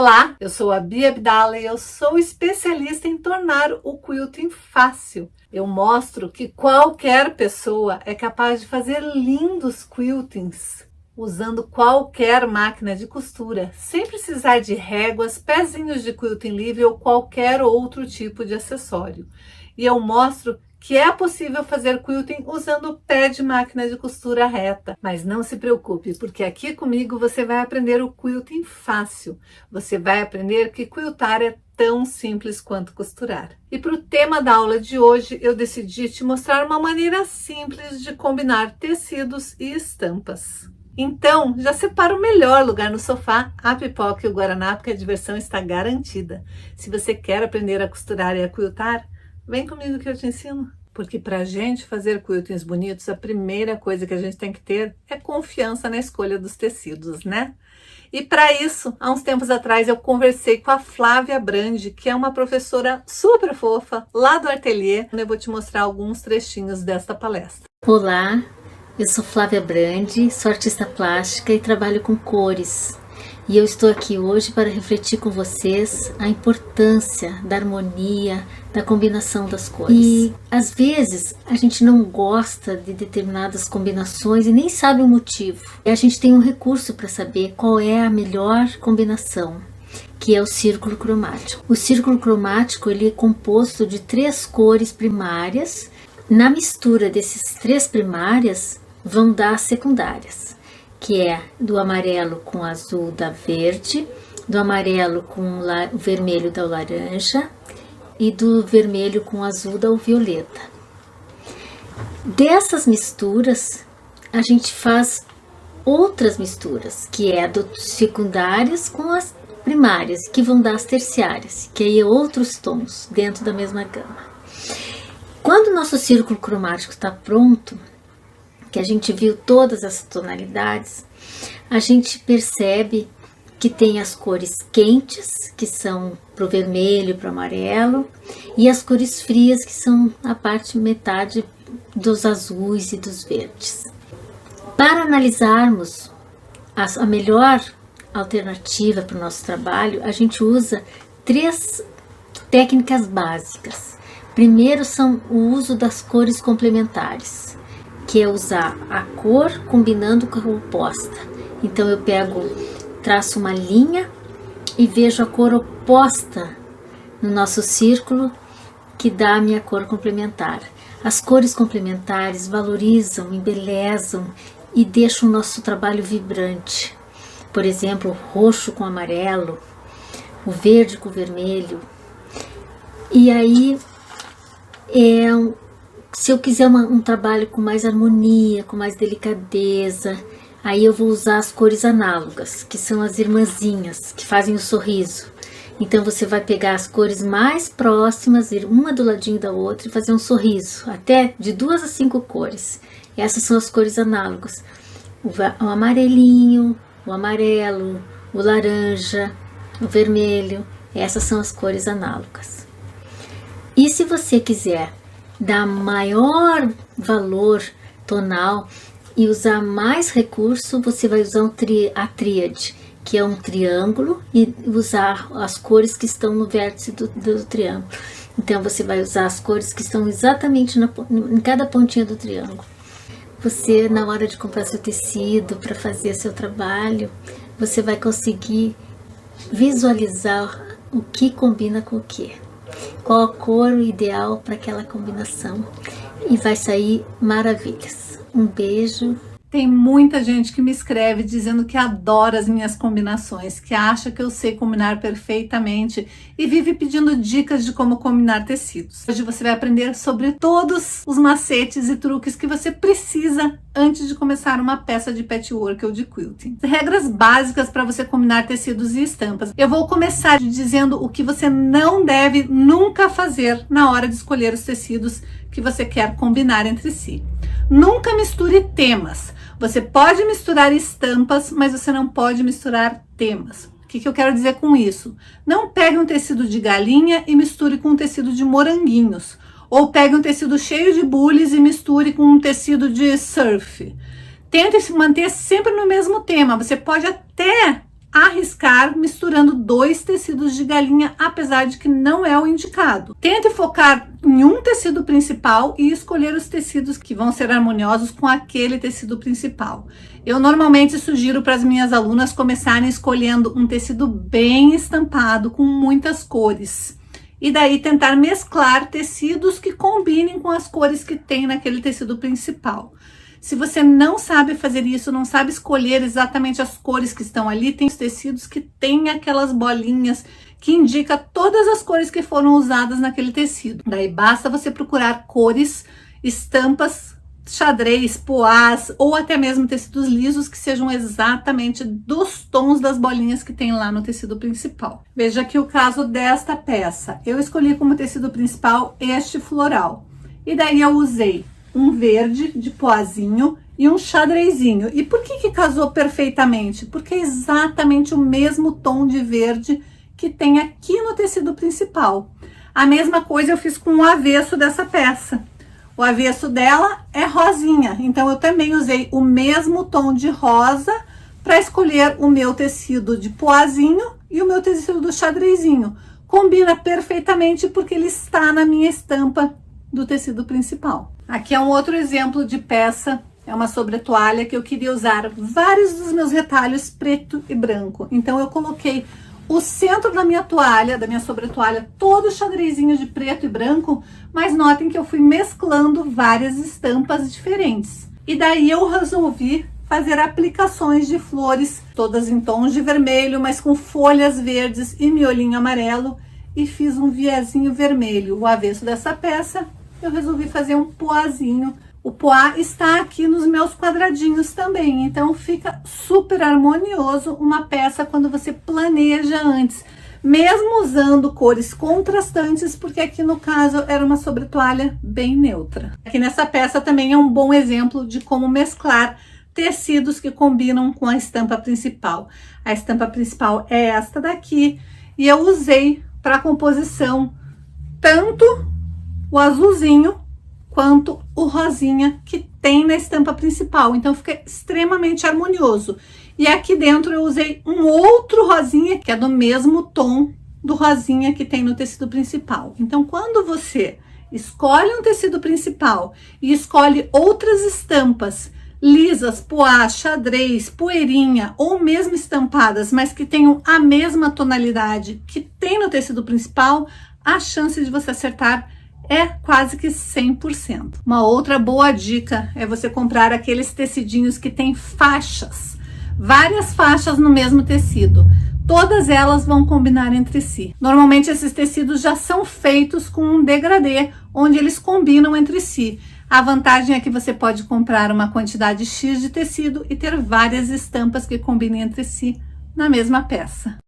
Olá, eu sou a Bia Abdala e eu sou especialista em tornar o quilting fácil. Eu mostro que qualquer pessoa é capaz de fazer lindos quiltings usando qualquer máquina de costura, sem precisar de réguas, pezinhos de quilting livre ou qualquer outro tipo de acessório. E eu mostro que é possível fazer quilting usando o pé de máquina de costura reta. Mas não se preocupe, porque aqui comigo você vai aprender o quilting fácil. Você vai aprender que quiltar é tão simples quanto costurar. E para o tema da aula de hoje, eu decidi te mostrar uma maneira simples de combinar tecidos e estampas. Então, já separa o melhor lugar no sofá, a pipoca e o guaraná, porque a diversão está garantida. Se você quer aprender a costurar e a quiltar, vem comigo que eu te ensino. Porque para a gente fazer quiltings bonitos, a primeira coisa que a gente tem que ter é confiança na escolha dos tecidos, né? E para isso, há uns tempos atrás, eu conversei com a Flávia Brandi, que é uma professora super fofa lá do ateliê. Eu vou te mostrar alguns trechinhos desta palestra. Olá, eu sou Flávia Brandi, sou artista plástica e trabalho com cores. E eu estou aqui hoje para refletir com vocês a importância da harmonia, da combinação das cores. E às vezes a gente não gosta de determinadas combinações e nem sabe o motivo. E a gente tem um recurso para saber qual é a melhor combinação, que é o círculo cromático. O círculo cromático ele é composto de 3 cores primárias. Na mistura desses 3 primárias vão dar as secundárias, que é do amarelo com o azul da verde, do amarelo com o vermelho da laranja e do vermelho com o azul da violeta. Dessas misturas, a gente faz outras misturas, que é dos secundárias com as primárias, que vão dar as terciárias, que aí é outros tons dentro da mesma gama. Quando o nosso círculo cromático está pronto, que a gente viu todas as tonalidades, a gente percebe que tem as cores quentes, que são para o vermelho e para o amarelo, e as cores frias, que são a parte metade dos azuis e dos verdes. Para analisarmos a melhor alternativa para o nosso trabalho, a gente usa 3 técnicas básicas. Primeiro são o uso das cores complementares, que é usar a cor combinando com a oposta. Então eu traço uma linha e vejo a cor oposta no nosso círculo, que dá a minha cor complementar. As cores complementares valorizam, embelezam e deixam o nosso trabalho vibrante. Por exemplo, o roxo com amarelo, o verde com vermelho. E aí se eu quiser um trabalho com mais harmonia, com mais delicadeza, aí eu vou usar as cores análogas, que são as irmãzinhas, que fazem o sorriso. Então você vai pegar as cores mais próximas, ir uma do ladinho da outra e fazer um sorriso, até de 2 a 5 cores. Essas são as cores análogas. O amarelinho, o amarelo, o laranja, o vermelho, essas são as cores análogas. E se você quiser dar maior valor tonal e usar mais recurso, você vai usar a tríade, que é um triângulo, e usar as cores que estão no vértice do triângulo. Então você vai usar as cores que estão exatamente em cada pontinha do triângulo. Você, na hora de comprar seu tecido para fazer seu trabalho, você vai conseguir visualizar o que combina com o que. Qual a cor ideal para aquela combinação, e vai sair maravilhas. Um beijo. Tem muita gente que me escreve dizendo que adora as minhas combinações, que acha que eu sei combinar perfeitamente e vive pedindo dicas de como combinar tecidos. Hoje você vai aprender sobre todos os macetes e truques que você precisa antes de começar uma peça de patchwork ou de quilting. Regras básicas para você combinar tecidos e estampas. Eu vou começar dizendo o que você não deve nunca fazer na hora de escolher os tecidos que você quer combinar entre si. Nunca misture temas. Você pode misturar estampas, mas você não pode misturar temas. O que eu quero dizer com isso? Não pegue um tecido de galinha e misture com um tecido de moranguinhos. Ou pegue um tecido cheio de bules e misture com um tecido de surf. Tente se manter sempre no mesmo tema. Você pode até arriscar misturando 2 tecidos de galinha, apesar de que não é o indicado. Tente focar em um tecido principal e escolher os tecidos que vão ser harmoniosos com aquele tecido principal. Eu normalmente sugiro para as minhas alunas começarem escolhendo um tecido bem estampado, com muitas cores. E daí tentar mesclar tecidos que combinem com as cores que tem naquele tecido principal. Se você não sabe fazer isso, não sabe escolher exatamente as cores que estão ali, tem os tecidos que tem aquelas bolinhas que indica todas as cores que foram usadas naquele tecido. Daí basta você procurar cores, estampas, xadrez, poás ou até mesmo tecidos lisos que sejam exatamente dos tons das bolinhas que tem lá no tecido principal. Veja aqui o caso desta peça. Eu escolhi como tecido principal este floral. E daí eu usei um verde de poazinho e um xadrezinho. E por que casou perfeitamente? Porque é exatamente o mesmo tom de verde que tem aqui no tecido principal. A mesma coisa eu fiz com o avesso dessa peça. O avesso dela é rosinha, então eu também usei o mesmo tom de rosa para escolher o meu tecido de poazinho e o meu tecido do xadrezinho. Combina perfeitamente porque ele está na minha estampa do tecido principal. Aqui é um outro exemplo de peça, é uma sobretoalha que eu queria usar vários dos meus retalhos preto e branco. Então eu coloquei o centro da minha toalha, da minha sobretoalha, todo xadrezinho de preto e branco, mas notem que eu fui mesclando várias estampas diferentes. E daí eu resolvi fazer aplicações de flores, todas em tons de vermelho, mas com folhas verdes e miolinho amarelo, e fiz um viezinho vermelho. O avesso dessa peça, eu resolvi fazer um poazinho. O poá está aqui nos meus quadradinhos também, então fica super harmonioso uma peça quando você planeja antes, mesmo usando cores contrastantes, porque aqui no caso era uma sobretoalha bem neutra. Aqui nessa peça também é um bom exemplo de como mesclar tecidos que combinam com a estampa principal. A estampa principal é esta daqui, e eu usei para composição tanto o azulzinho quanto o rosinha que tem na estampa principal, então fica extremamente harmonioso. E aqui dentro eu usei um outro rosinha que é do mesmo tom do rosinha que tem no tecido principal. Então quando você escolhe um tecido principal e escolhe outras estampas lisas, poá, xadrez, poeirinha ou mesmo estampadas, mas que tenham a mesma tonalidade que tem no tecido principal, a chance de você acertar é quase que 100%. Uma outra boa dica é você comprar aqueles tecidinhos que tem faixas, várias faixas no mesmo tecido. Todas elas vão combinar entre si. Normalmente esses tecidos já são feitos com um degradê, onde eles combinam entre si. A vantagem é que você pode comprar uma quantidade X de tecido e ter várias estampas que combinem entre si na mesma peça.